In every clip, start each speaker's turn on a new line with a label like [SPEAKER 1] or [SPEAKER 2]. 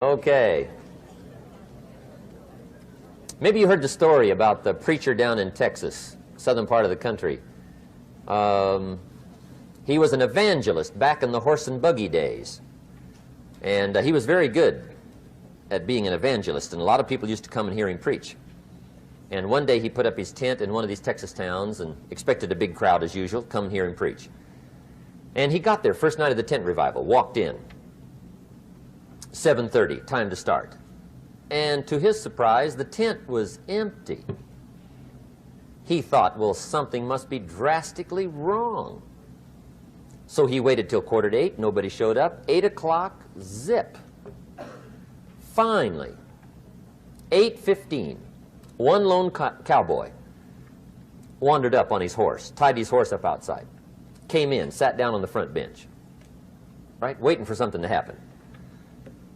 [SPEAKER 1] Okay. Maybe you heard the story about the preacher down in Texas, southern part of the country. He was an evangelist back in the horse and buggy days. And he was very good at being an evangelist, and a lot of people used to come and hear him preach. And one day he put up his tent in one of these Texas towns and expected a big crowd as usual, come and hear him preach. And he got there, first night of the tent revival, walked in. 7:30, time to start. And to his surprise, the tent was empty. He thought, well, something must be drastically wrong. So he waited till 7:45, nobody showed up. 8 o'clock, zip. Finally, 8:15, one lone cowboy wandered up on his horse, tied his horse up outside, came in, sat down on the front bench, right, waiting for something to happen.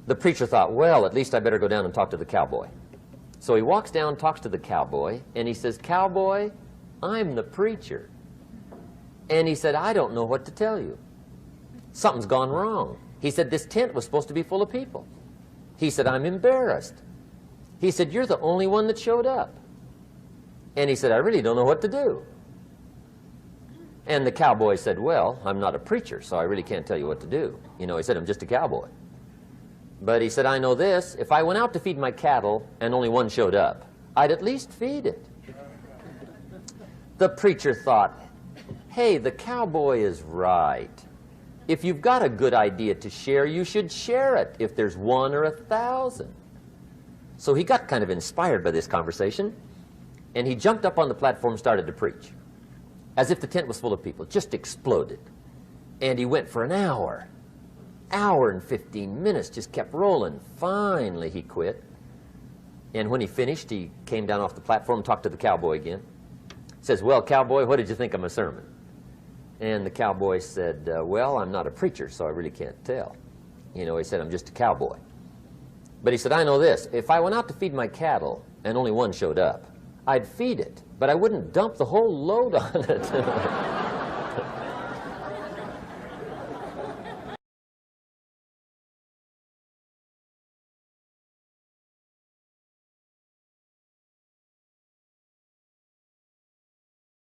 [SPEAKER 1] The preacher thought, well, at least I better go down and talk to the cowboy. So he walks down, talks to the cowboy, and he says, "Cowboy, I'm the preacher." And he said, "I don't know what to tell you. Something's gone wrong." He said, "This tent was supposed to be full of people." He said, "I'm embarrassed." He said, "You're the only one that showed up." And he said, "I really don't know what to do." And the cowboy said, "Well, I'm not a preacher, so I really can't tell you what to do." You know, he said, "I'm just a cowboy." But he said, "I know this, if I went out to feed my cattle and only one showed up, I'd at least feed it." The preacher thought, hey, the cowboy is right. If you've got a good idea to share, you should share it, if there's 1 or 1,000. So he got kind of inspired by this conversation, and he jumped up on the platform and started to preach, as if the tent was full of people, just exploded. And he went for an hour and 15 minutes, just kept rolling. Finally, he quit. And when he finished, he came down off the platform, talked to the cowboy again. Says, "Well, cowboy, what did you think of my sermon?" And the cowboy said, "Well, I'm not a preacher, so I really can't tell." You know, he said, "I'm just a cowboy." But he said, "I know this, if I went out to feed my cattle and only one showed up, I'd feed it, but I wouldn't dump the whole load on it."